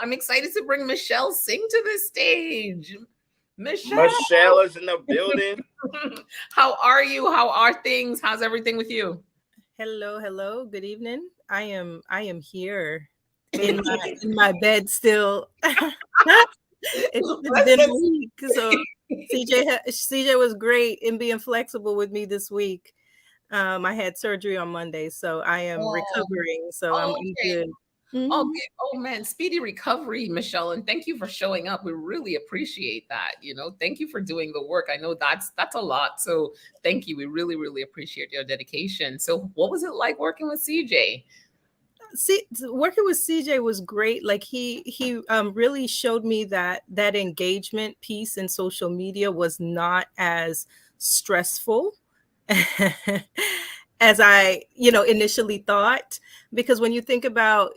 I'm excited to bring Michelle Singh to the stage. Michelle is in the building. How are you? How are things? How's everything with you? Hello. Good evening. I am here in my bed still. It's been a week, so CJ was great in being flexible with me this week. I had surgery on Monday, so I am recovering. So I'm good. Oh, oh man, speedy recovery, Michelle, and thank you for showing up. We really appreciate that. Thank you for doing the work. I know that's a lot. So thank you. We really appreciate your dedication. So what was it like working with CJ? Working with CJ was great. Like he really showed me that engagement piece in social media was not as stressful as I, initially thought. Because when you think about,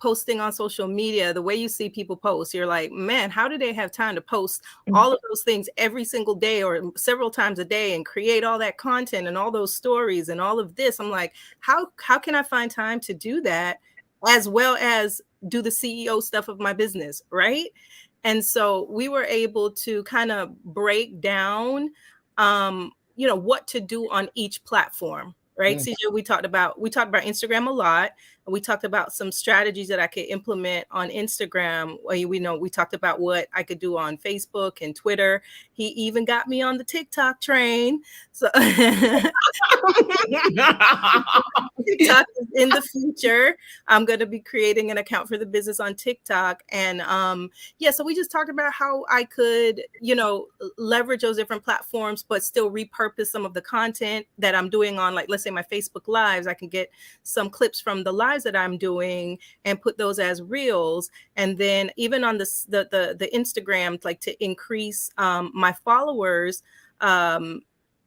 posting on social media, the way you see people post, you're like, man, how do they have time to post all of those things every single day or several times a day and create all that content and all those stories and all of this? I'm like, how can I find time to do that as well as do the CEO stuff of my business, right? And so we were able to kind of break down, what to do on each platform. Right. CJ, we talked about Instagram a lot. And we talked about some strategies that I could implement on Instagram. We talked about what I could do on Facebook and Twitter. He even got me on the TikTok train. So TikTok is in the future. I'm going to be creating an account for the business on TikTok. And so we just talked about how I could, leverage those different platforms, but still repurpose some of the content that I'm doing on, like, let's say my Facebook Lives. I can get some clips from the lives that I'm doing and put those as reels. And then even on the Instagram, like to increase my followers,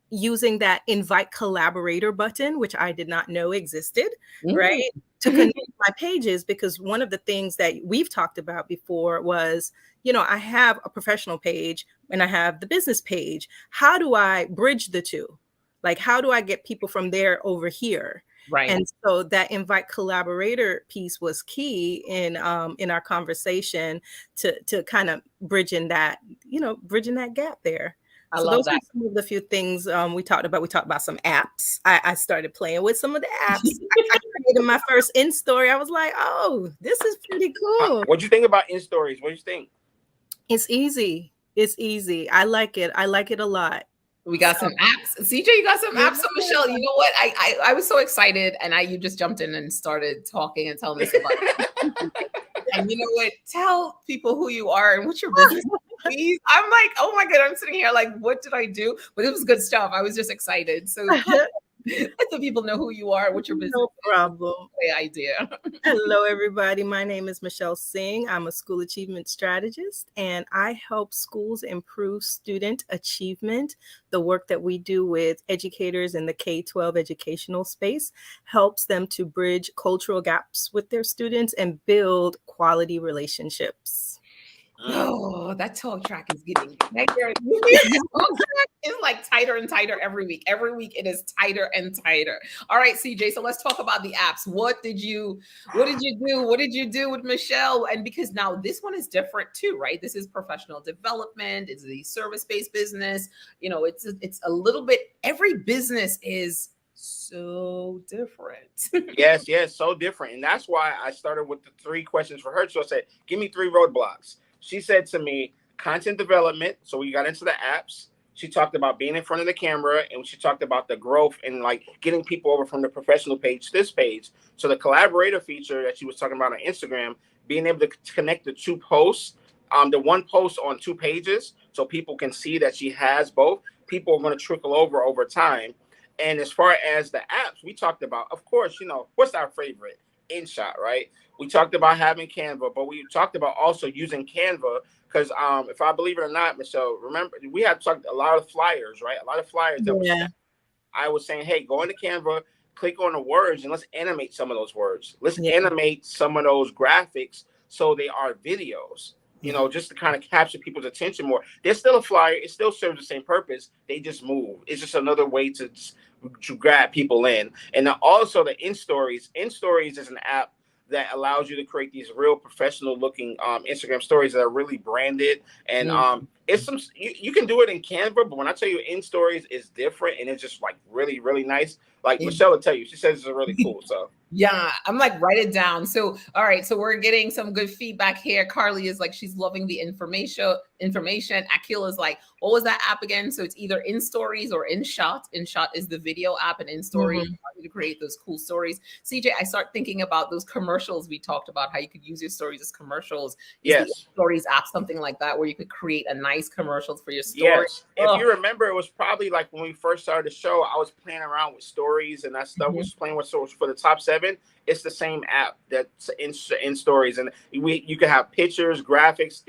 using that invite collaborator button, which I did not know existed, right? To connect my pages, because one of the things that we've talked about before was, I have a professional page and I have the business page. How do I bridge the two? Like, how do I get people from there over here? Right. And so that invite collaborator piece was key in our conversation to kind of bridging that gap there. I love that. Are some of the few things we talked about. We talked about some apps. I started playing with some of the apps. I created my first in-story. I was like, oh, this is pretty cool. What'd you think about in-stories? What do you think? It's easy. I like it. I like it a lot. We got some apps. CJ, you got some apps. So Michelle, you know what? I was so excited, and you just jumped in and started talking and telling us about it. And you know what? Tell people who you are and what's your business, please. I'm like, oh my God, I'm sitting here like, what did I do? But it was good stuff. I was just excited. So let the people know who you are, what your business No problem. Idea. Hello, everybody. My name is Michelle Singh. I'm a school achievement strategist, and I help schools improve student achievement. The work that we do with educators in the K-12 educational space helps them to bridge cultural gaps with their students and build quality relationships. Oh, that talk track is getting tighter. It's like tighter and tighter every week. Every week it is tighter and tighter. All right, CJ. So let's talk about the apps. What did you do? What did you do with Michelle? And because now this one is different too, right? This is professional development. It's a service-based business. It's a little bit. Every business is so different. Yes, so different. And that's why I started with the 3 questions for her. So I said, give me 3 roadblocks. She said to me, content development. So we got into the apps. She talked about being in front of the camera, and she talked about the growth and like getting people over from the professional page to this page. So the collaborator feature that she was talking about on Instagram, being able to connect the 2 posts, the one post on 2 pages, so people can see that she has both. People are going to trickle over time. And as far as the apps, we talked about, of course, what's our favorite? InShot, right? We talked about having Canva, but we talked about also using Canva because if I believe it or not, Michelle, remember, we had talked a lot of flyers, right? A lot of flyers that I was saying, hey, go into Canva, click on the words, and let's animate some of those words. Let's animate some of those graphics so they are videos. Just to kind of capture people's attention more. There's still a flyer. It still serves the same purpose. They just move. It's just another way to grab people in. And then also the In-Stories. In-Stories is an app that allows you to create these real professional looking Instagram stories that are really branded. And it's some you can do it in Canva, but when I tell you in stories is different and it's just like really, really nice. Like Michelle will tell you, she says it's really cool. So yeah, I'm like, write it down. So, all right. So we're getting some good feedback here. Carly is like, she's loving the information. Akil is like, what was that app again? So it's either in stories or in shot. In shot is the video app, and in stories to create those cool stories. CJ, I start thinking about those commercials we talked about, how you could use your stories as commercials. Is the stories app something like that where you could create a nice commercials for your story? Yes. If you remember, it was probably like when we first started the show, I was playing around with stories and that stuff was playing with stories for the top 7. It's the same app that's in stories, and you can have pictures, graphics,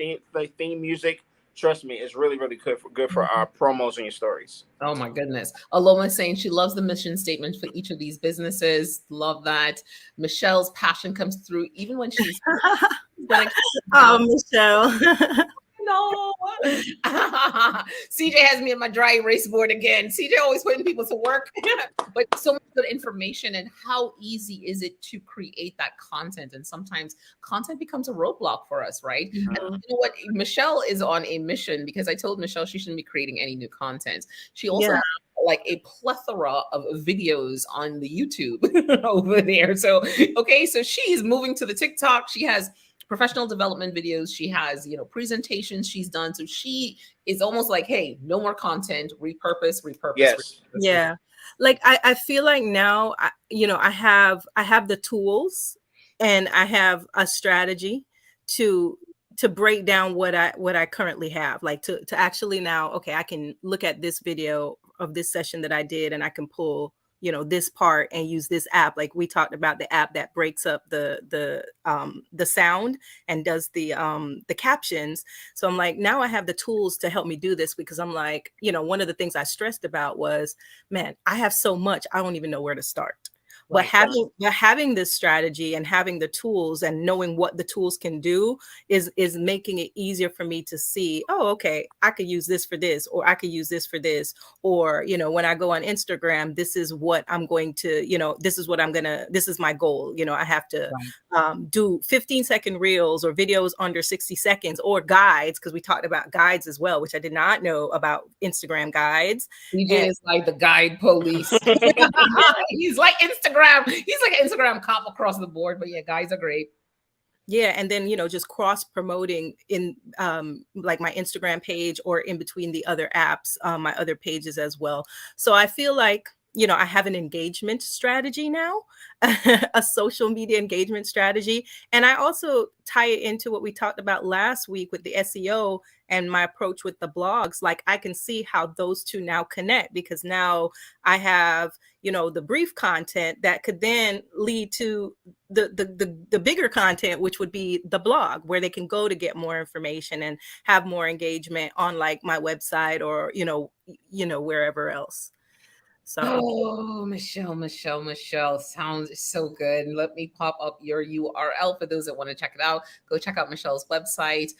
theme music. Trust me, it's really, really good for our promos and your stories. Oh my goodness. Aloma is saying she loves the mission statement for each of these businesses. Love that. Michelle's passion comes through even when she's oh, Michelle. No. CJ has me on my dry erase board again. CJ always putting people to work. But so much good information, and how easy is it to create that content? And sometimes content becomes a roadblock for us, right? And you know what? Michelle is on a mission, because I told Michelle she shouldn't be creating any new content. She also has like a plethora of videos on the YouTube over there. So, okay, so she's moving to the TikTok. She has professional development videos. She has, presentations she's done. So she is almost like, hey, no more content, repurpose. Yes. Yeah. Like I feel like now, I have the tools and I have a strategy to break down what I currently have, like to actually now, okay, I can look at this video of this session that I did and I can pull this part and use this app. Like we talked about the app that breaks up the sound and does the captions. So I'm like, now I have the tools to help me do this, because I'm like, one of the things I stressed about was, man, I have so much, I don't even know where to start. But having this strategy and having the tools and knowing what the tools can do is making it easier for me to see, oh, okay, I could use this for this, or I could use this for this, or, when I go on Instagram, this is what I'm going to, this is my goal. I have to do 15-second reels or videos under 60 seconds or guides, because we talked about guides as well, which I did not know about Instagram guides. DJ is like the guide police. He's like Instagram. He's like an Instagram cop across the board. But yeah, guys are great. Yeah. And then, just cross promoting in like my Instagram page or in between the other apps, my other pages as well. So I feel like, I have an engagement strategy now, a social media engagement strategy. And I also tie it into what we talked about last week with the SEO and my approach with the blogs. Like I can see how those two now connect, because now I have, the brief content that could then lead to the bigger content, which would be the blog, where they can go to get more information and have more engagement on like my website or, wherever else. So, oh, Michelle sounds so good. Let me pop up your URL for those that want to check it out. Go check out Michelle's website,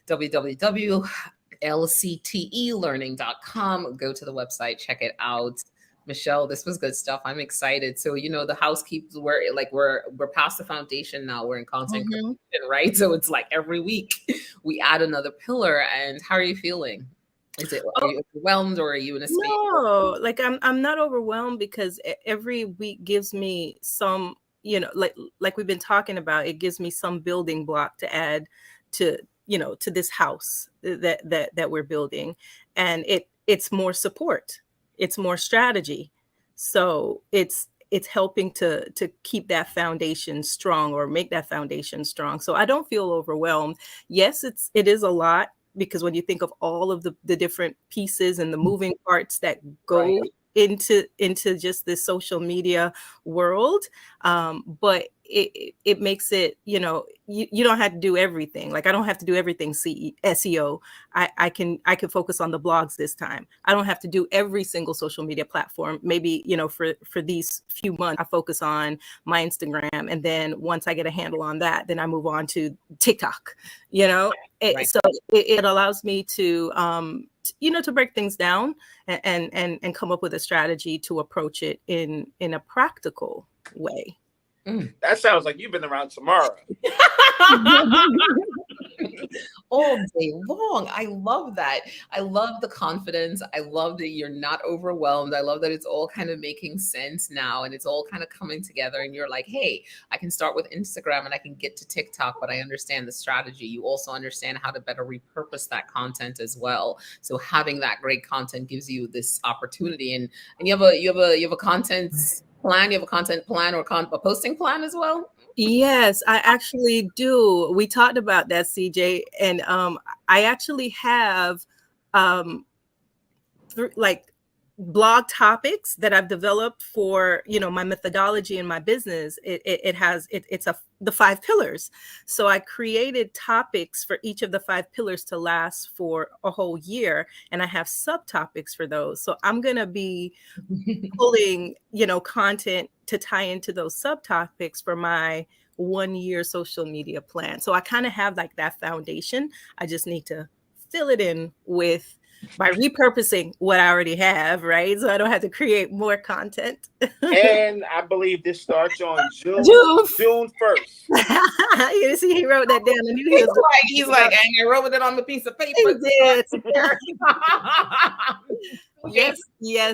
www.LCT-E-Learning.com. Go to the website, check it out. Michelle, this was good stuff. I'm excited. So, the house keeps we're past the foundation now. We're in content creation, right? So it's like every week we add another pillar. And how are you feeling? Are you overwhelmed, or are you in a space? No, like I'm not overwhelmed, because every week gives me some, like we've been talking about, it gives me some building block to add to, to this house that we're building. And it's more support, it's more strategy. So it's helping to keep that foundation strong, or make that foundation strong. So I don't feel overwhelmed. Yes, it is a lot, because when you think of all of the different pieces and the moving parts that go into just this social media world, but it makes it, you don't have to do everything. Like I don't have to do everything SEO. I can focus on the blogs this time. I don't have to do every single social media platform. Maybe, for these few months, I focus on my Instagram. And then once I get a handle on that, then I move on to TikTok, So it allows me to, to break things down and come up with a strategy to approach it in a practical way. That sounds like you've been around Tamara. All day long. I love that. I love the confidence. I love that you're not overwhelmed. I love that it's all kind of making sense now and it's all kind of coming together. And you're like, hey, I can start with Instagram and I can get to TikTok, but I understand the strategy. You also understand how to better repurpose that content as well. So having that great content gives you this opportunity. And you have a content plan. You have a content plan or a posting plan as well. Yes, I actually do. We talked about that, CJ, and I actually have like blog topics that I've developed for, you know, my methodology in my business. It's the 5 pillars. So I created topics for each of the 5 pillars to last for a whole year, and I have subtopics for those. So I'm gonna be pulling, you know, content to tie into those subtopics for my 1-year social media plan. So I kind of have like that foundation. I just need to fill it in with by repurposing what I already have, right? So I don't have to create more content. And I believe this starts on June 1st. You see, he wrote that down. And he's like, and I wrote it on the piece of paper. He did. Yes.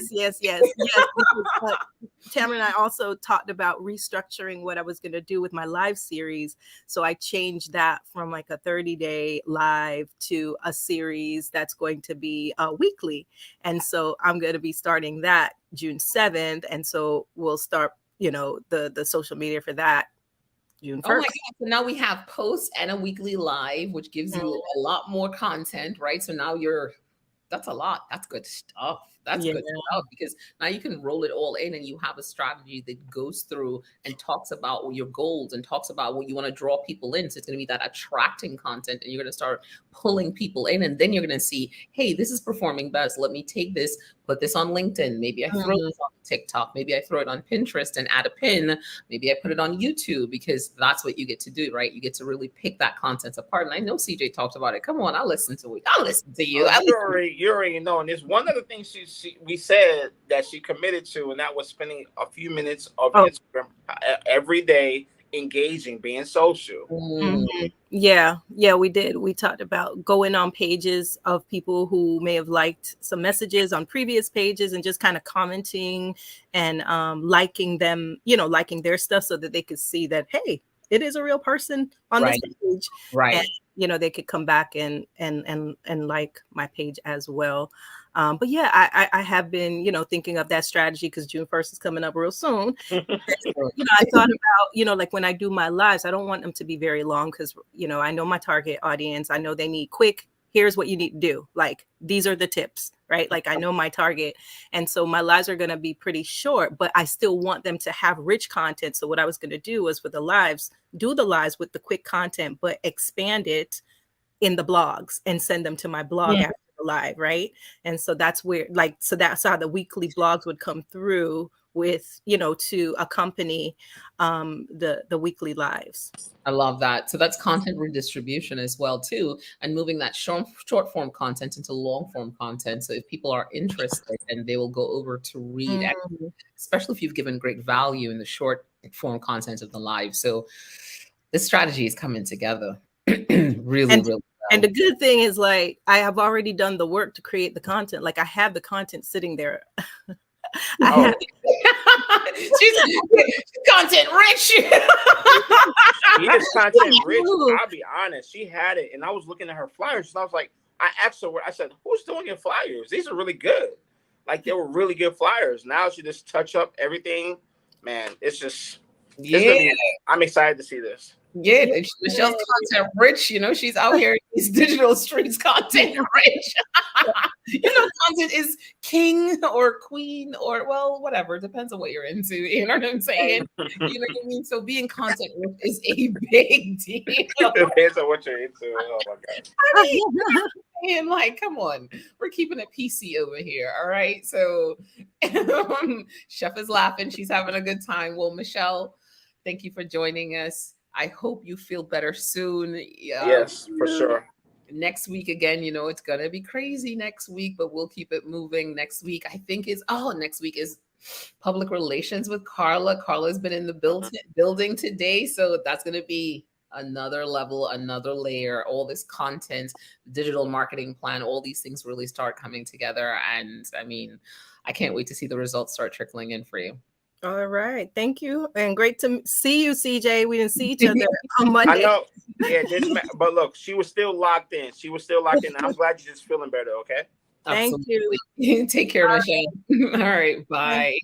Tamara and I also talked about restructuring what I was going to do with my live series. So I changed that from like a 30-day live to a series that's going to be weekly. And so I'm going to be starting that June 7th. And so we'll start, you know, the social media for that June 1st. Oh my God. So now we have posts and a weekly live, which gives you a lot more content, right? So now that's a lot. That's good stuff. That's good stuff because now you can roll it all in and you have a strategy that goes through and talks about your goals and talks about what you want to draw people in. So it's going to be that attracting content and you're going to start pulling people in and then you're going to see, hey, this is performing best. Let me take this, put this on LinkedIn. Maybe I throw this on TikTok. Maybe I throw it on Pinterest and add a pin. Maybe I put it on YouTube because that's what you get to do, right? You get to really pick that content apart. And I know CJ talked about it. Come on, I'll listen to it. I'll listen to you. You already know. And there's one other thing we said that she committed to, and that was spending a few minutes of Instagram every day, engaging, being social. Mm-hmm. Yeah, we did. We talked about going on pages of people who may have liked some messages on previous pages and just kind of commenting and liking them, you know, liking their stuff so that they could see that, hey, it is a real person on this page. Right. And, you know, they could come back and like my page as well. But yeah, I have been, you know, thinking of that strategy because June 1st is coming up real soon. You know, I thought about, you know, like when I do my lives, I don't want them to be very long because, you know, I know my target audience. I know they need quick. Here's what you need to do. Like, these are the tips, right? Like, I know my target. And so my lives are going to be pretty short, but I still want them to have rich content. So what I was going to do was for the lives, do the lives with the quick content, but expand it in the blogs and send them to my blog after the live, right? And so that's where, like, so that's how the weekly blogs would come through with, you know, to accompany the weekly lives. I love that. So that's content redistribution as well too, and moving that short form content into long form content. So if people are interested, and they will go over to read, especially if you've given great value in the short form content of the live. So this strategy is coming together really well. And the good thing is, like, I have already done the work to create the content. Like, I have the content sitting there. She's content rich. She is content rich. I'll be honest. She had it, and I was looking at her flyers, and I was like, I asked her, I said, "Who's doing your flyers? These are really good. Like, they were really good flyers." Now she just touch up everything. Man, it's just I'm excited to see this. Yeah, Michelle's content rich. You know, she's out here in these digital streets, content rich. You know, content is king or queen or, well, whatever. It depends on what you're into. You know what I'm saying? You know what I mean? So being content rich is a big deal. Depends on what you're into. Oh my God. I mean, and like, come on, we're keeping it PC over here. All right. So Chef is laughing. She's having a good time. Well, Michelle, thank you for joining us. I hope you feel better soon. Yes, for sure. Next week, again, you know, it's going to be crazy next week, but we'll keep it moving. Next week, I think next week is Public relations with Carla. Carla's been in the building today, so that's going to be another level, another layer. All this content, digital marketing plan, all these things really start coming together. And I mean, I can't wait to see the results start trickling in for you. All right. Thank you. And great to see you, CJ. We didn't see each other on Monday. I know. Yeah, but look, she was still locked in. I'm glad you're just feeling better, okay? Thank Absolutely. You. Take care, Michelle. All right. Bye.